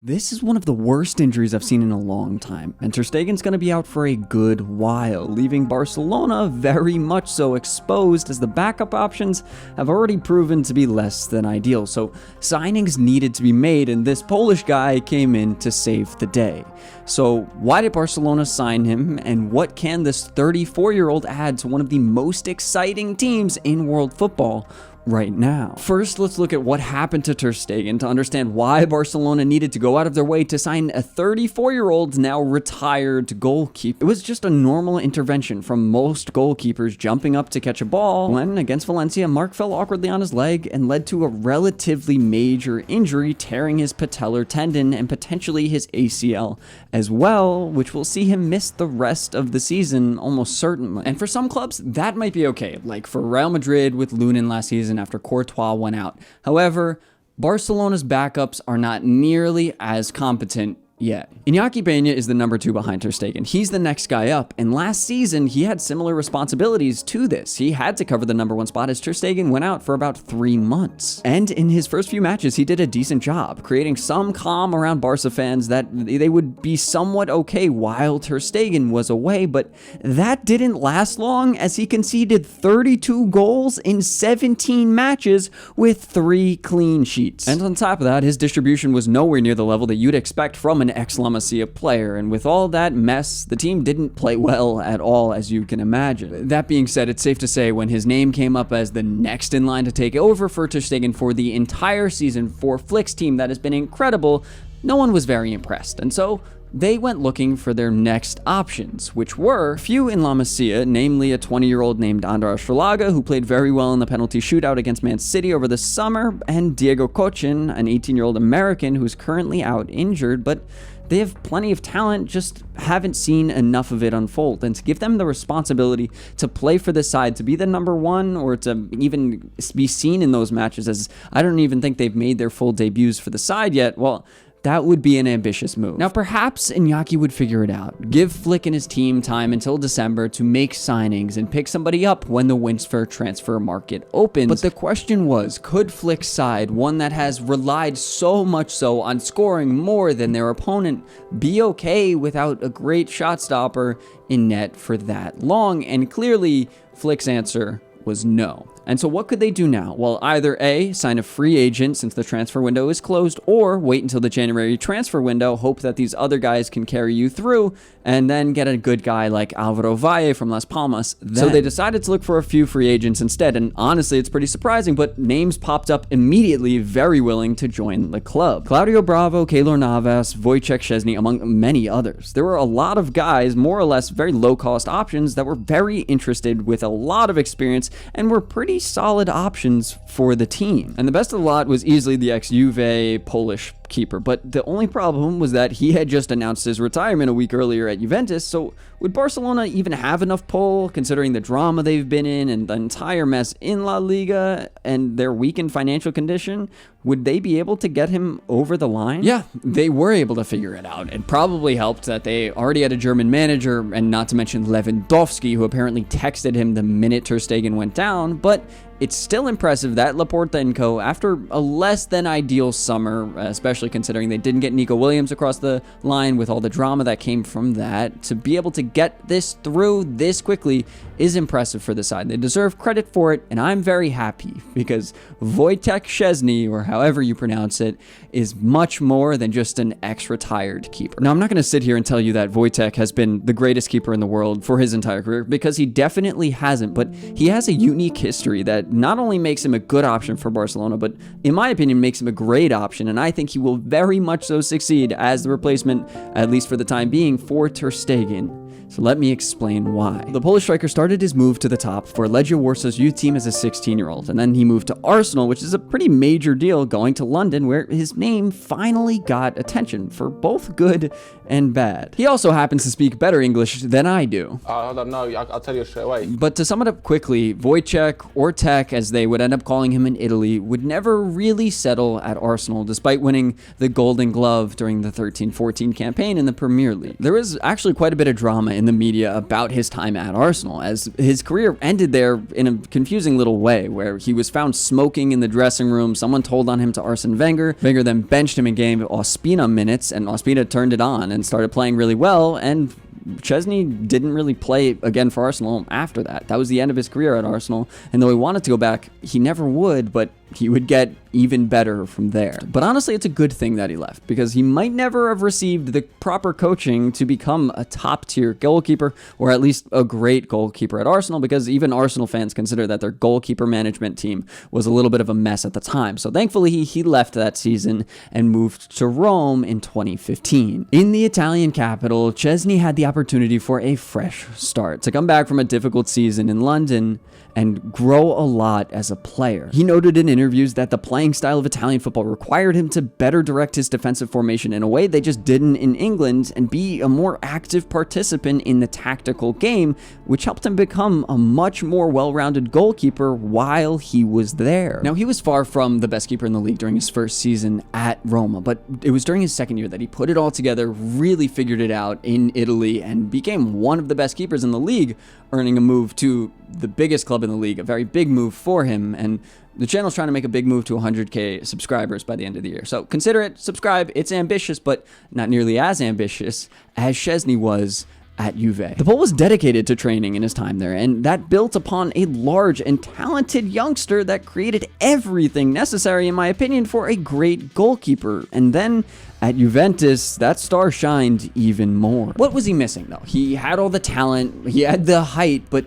This is one of the worst injuries I've seen in a long time, and Ter Stegen's going to be out for a good while, leaving Barcelona very much so exposed as the backup options have already proven to be less than ideal. So signings needed to be made, and this Polish guy came in to save the day. So why did Barcelona sign him, and what can this 34-year-old add to one of the most exciting teams in world football right now? First, let's look at what happened to Ter Stegen to understand why Barcelona needed to go out of their way to sign a 34-year-old now retired goalkeeper. It was just a normal intervention from most goalkeepers jumping up to catch a ball when, against Valencia, Mark fell awkwardly on his leg and led to a relatively major injury, tearing his patellar tendon and potentially his ACL as well, which will see him miss the rest of the season almost certainly. And for some clubs, that might be okay, like for Real Madrid with Lunin last season after Courtois went out. However, Barcelona's backups are not nearly as competent yet. Iñaki Peña is the number 2 behind Ter Stegen. He's the next guy up, and last season he had similar responsibilities to this. He had to cover the number 1 spot as Ter Stegen went out for about 3 months. And in his first few matches, he did a decent job, creating some calm around Barca fans that they would be somewhat okay while Ter Stegen was away, but that didn't last long as he conceded 32 goals in 17 matches with 3 clean sheets. And on top of that, his distribution was nowhere near the level that you'd expect from an ex-La Masia player, and with all that mess, the team didn't play well at all, as you can imagine. That being said, it's safe to say when his name came up as the next in line to take over for Ter Stegen for the entire season for Flick's team that has been incredible, no one was very impressed, and so they went looking for their next options, which were few in La Masia, namely a 20-year-old named Andras Šrlaga, who played very well in the penalty shootout against Man City over the summer, and Diego Cochin, an 18-year-old American who's currently out injured, but they have plenty of talent, just haven't seen enough of it unfold. And to give them the responsibility to play for the side, to be the number 1, or to even be seen in those matches, as I don't even think they've made their full debuts for the side yet, well, that would be an ambitious move. Now, perhaps Iñaki would figure it out. Give Flick and his team time until December to make signings and pick somebody up when the winter transfer market opens. But the question was, could Flick's side, one that has relied so much so on scoring more than their opponent, be okay without a great shot stopper in net for that long? And clearly, Flick's answer was no. And so what could they do now? Well, either A, sign a free agent since the transfer window is closed, or wait until the January transfer window, hope that these other guys can carry you through, and then get a good guy like Álvaro Valle from Las Palmas then. So they decided to look for a few free agents instead, and honestly, it's pretty surprising, but names popped up immediately very willing to join the club. Claudio Bravo, Keylor Navas, Wojciech Szczęsny, among many others. There were a lot of guys, more or less very low-cost options, that were very interested with a lot of experience and were pretty solid options for the team. And the best of the lot was easily the ex-Juve Polish keeper, but the only problem was that he had just announced his retirement a week earlier at Juventus, so would Barcelona even have enough pull, considering the drama they've been in and the entire mess in La Liga and their weakened financial condition? Would they be able to get him over the line? Yeah, they were able to figure it out. It probably helped that they already had a German manager, and not to mention Lewandowski, who apparently texted him the minute Ter Stegen went down, but it's still impressive that Laporta and co, after a less than ideal summer, especially considering they didn't get Nico Williams across the line with all the drama that came from that, to be able to get this through this quickly is impressive for the side. They deserve credit for it, and I'm very happy because Wojciech Szczęsny, or however you pronounce it, is much more than just an ex-retired keeper. Now, I'm not going to sit here and tell you that Wojciech has been the greatest keeper in the world for his entire career, because he definitely hasn't, but he has a unique history that not only makes him a good option for Barcelona, but in my opinion makes him a great option, and I think he will very much so succeed as the replacement, at least for the time being, for Ter Stegen. So let me explain why. The Polish striker started his move to the top for Legia Warsaw's youth team as a 16-year-old, and then he moved to Arsenal, which is a pretty major deal, going to London, where his name finally got attention for both good and bad. He also happens to speak better English than I do. I don't know, I'll tell you straight away. But to sum it up quickly, Wojciech, or Tech as they would end up calling him in Italy, would never really settle at Arsenal, despite winning the Golden Glove during the 13-14 campaign in the Premier League. There was actually quite a bit of drama drama in the media about his time at Arsenal, as his career ended there in a confusing little way, where he was found smoking in the dressing room. Someone told on him to Arsene Wenger. Wenger then benched him and gave Ospina minutes, and Ospina turned it on and started playing really well, and Szczęsny didn't really play again for Arsenal after that. That was the end of his career at Arsenal, and though he wanted to go back, he never would, but he would get even better from there. But honestly, it's a good thing that he left, because he might never have received the proper coaching to become a top-tier goalkeeper, or at least a great goalkeeper at Arsenal, because even Arsenal fans consider that their goalkeeper management team was a little bit of a mess at the time. So thankfully, he left that season and moved to Rome in 2015. In the Italian capital, Szczęsny had the opportunity for a fresh start, to come back from a difficult season in London and grow a lot as a player. He noted in interviews that the playing style of Italian football required him to better direct his defensive formation in a way they just didn't in England, and be a more active participant in the tactical game, which helped him become a much more well-rounded goalkeeper while he was there. Now, he was far from the best keeper in the league during his first season at Roma, but it was during his second year that he put it all together, really figured it out in Italy, and became one of the best keepers in the league, earning a move to the biggest club in the league, a very big move for him. And the channel's trying to make a big move to 100K subscribers by the end of the year. So consider it, subscribe. It's ambitious, but not nearly as ambitious as Szczęsny was at Juve. The Pole was dedicated to training in his time there, and that built upon a large and talented youngster that created everything necessary, in my opinion, for a great goalkeeper. And then at Juventus, that star shined even more. What was he missing, though? He had all the talent, he had the height, but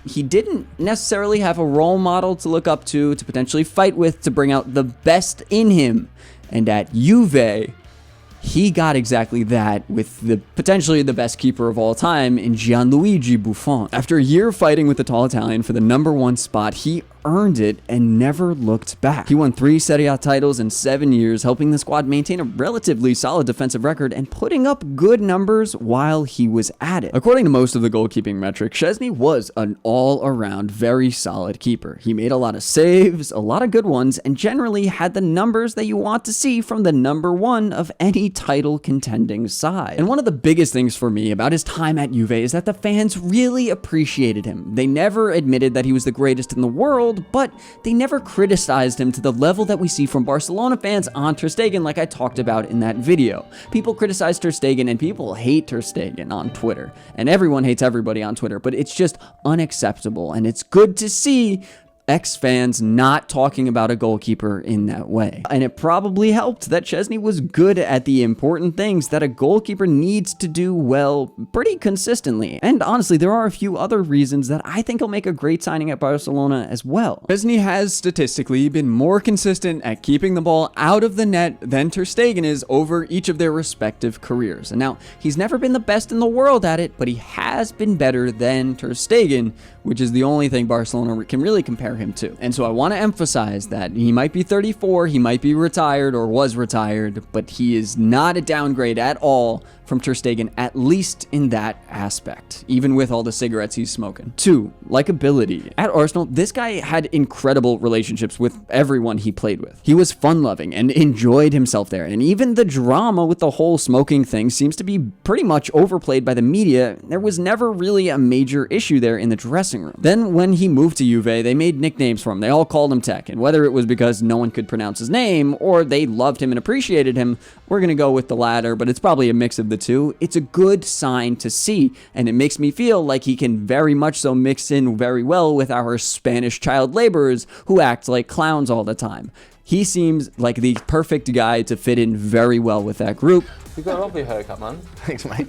he didn't necessarily have a role model to look up to potentially fight with, to bring out the best in him. And at Juve, he got exactly that with the potentially the best keeper of all time in Gianluigi Buffon. After a year fighting with the tall Italian for the #1 spot, he earned it and never looked back. He won 3 Serie A titles in 7 years, helping the squad maintain a relatively solid defensive record and putting up good numbers while he was at it. According to most of the goalkeeping metrics, Szczęsny was an all-around very solid keeper. He made a lot of saves, a lot of good ones, and generally had the numbers that you want to see from the #1 of any title contending side. And one of the biggest things for me about his time at Juve is that the fans really appreciated him. They never admitted that he was the greatest in the world, but they never criticized him to the level that we see from Barcelona fans on Ter Stegen, like I talked about in that video. People criticize Ter Stegen and people hate Ter Stegen on Twitter, and everyone hates everybody on Twitter, but it's just unacceptable, and it's good to see ex-fans not talking about a goalkeeper in that way. And it probably helped that Szczęsny was good at the important things that a goalkeeper needs to do well pretty consistently. And honestly, there are a few other reasons that I think he'll make a great signing at Barcelona as well. Szczęsny has statistically been more consistent at keeping the ball out of the net than Ter Stegen is over each of their respective careers. And now, he's never been the best in the world at it, but he has been better than Ter Stegen, which is the only thing Barcelona can really compare him to. And so I want to emphasize that he might be 34, he might be retired or was retired, but he is not a downgrade at all from Ter Stegen, at least in that aspect, even with all the cigarettes he's smoking. 2, likability. At Arsenal, this guy had incredible relationships with everyone he played with. He was fun-loving and enjoyed himself there, and even the drama with the whole smoking thing seems to be pretty much overplayed by the media. There was never really a major issue there in the dressing room. Then when he moved to Juve, they made nicknames for him. They all called him Tech, and whether it was because no one could pronounce his name or they loved him and appreciated him, we're gonna go with the latter, but it's probably a mix of the two. It's a good sign to see, and it makes me feel like he can very much so mix in very well with our Spanish child laborers who act like clowns all the time. He seems like the perfect guy to fit in very well with that group. You've got a lovely haircut, man. Thanks, mate.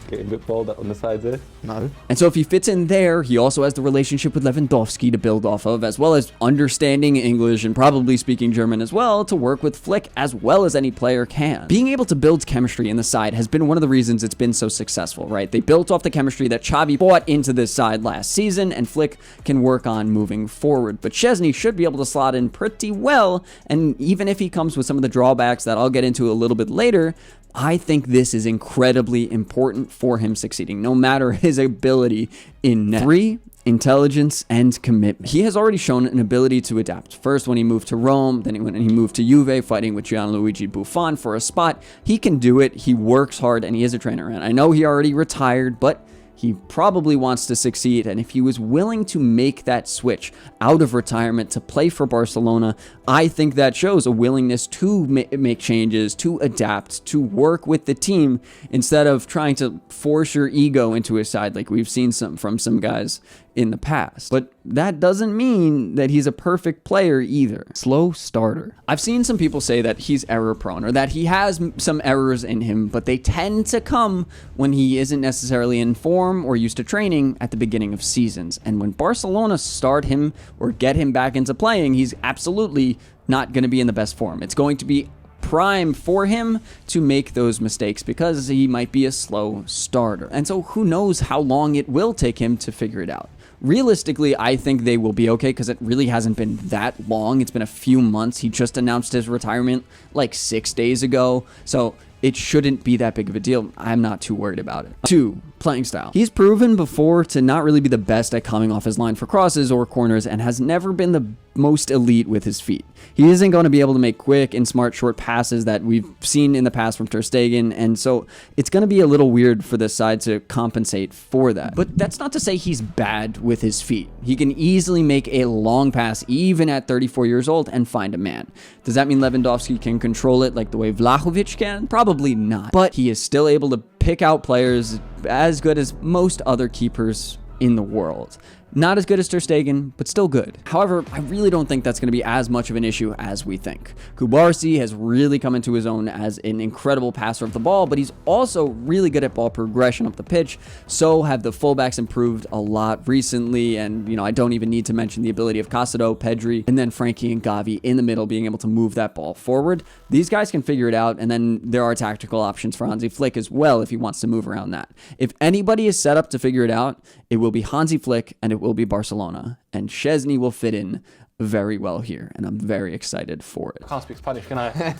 Getting a bit bald up on the sides there. No. And so if he fits in there, he also has the relationship with Lewandowski to build off of, as well as understanding English and probably speaking German as well to work with Flick as well as any player can. Being able to build chemistry in the side has been one of the reasons it's been so successful, right? They built off the chemistry that Xavi brought into this side last season, and Flick can work on moving forward. But Szczęsny should be able to slot in pretty well, and even if he comes with some of the drawbacks that I'll get into a little bit later, I think this is incredibly important for him succeeding, no matter his ability in net. 3, intelligence and commitment. He has already shown an ability to adapt. First, when he moved to Rome, then when he moved to Juve, fighting with Gianluigi Buffon for a spot. He can do it. He works hard, and he is a trainer. And I know he already retired, but he probably wants to succeed, and if he was willing to make that switch out of retirement to play for Barcelona, I think that shows a willingness to make changes, to adapt, to work with the team, instead of trying to force your ego into his side like we've seen from some guys in the past. But that doesn't mean that he's a perfect player either. Slow starter. I've seen some people say that he's error prone, or that he has some errors in him, but they tend to come when he isn't necessarily in form or used to training at the beginning of seasons. And when Barcelona start him or get him back into playing, he's absolutely not going to be in the best form. It's going to be prime for him to make those mistakes because he might be a slow starter. And so who knows how long it will take him to figure it out. Realistically, I think they will be okay because it really hasn't been that long. It's been a few months. He just announced his retirement like 6 days ago. So it shouldn't be that big of a deal. I'm not too worried about it. 2, playing style. He's proven before to not really be the best at coming off his line for crosses or corners, and has never been the most elite with his feet. He isn't going to be able to make quick and smart short passes that we've seen in the past from Ter Stegen, and so it's going to be a little weird for this side to compensate for that. But that's not to say he's bad with his feet. He can easily make a long pass even at 34 years old and find a man. Does that mean Lewandowski can control it like the way Vlahovic can? Probably not. But he is still able to pick out players as good as most other keepers in the world. Not as good as Ter Stegen, but still good. However, I really don't think that's going to be as much of an issue as we think. Kubarsi has really come into his own as an incredible passer of the ball, but he's also really good at ball progression up the pitch. So have the fullbacks improved a lot recently, and I don't even need to mention the ability of Casado, Pedri, and then Frankie and Gavi in the middle being able to move that ball forward. These guys can figure it out, and then there are tactical options for Hansi Flick as well if he wants to move around that. If anybody is set up to figure it out, it will be Hansi Flick, and it will be Barcelona, and Szczęsny will fit in very well here, and I'm very excited for it. I can't speak Spanish, can I?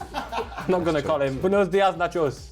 I'm not going to call him Buenos Dias Nachos.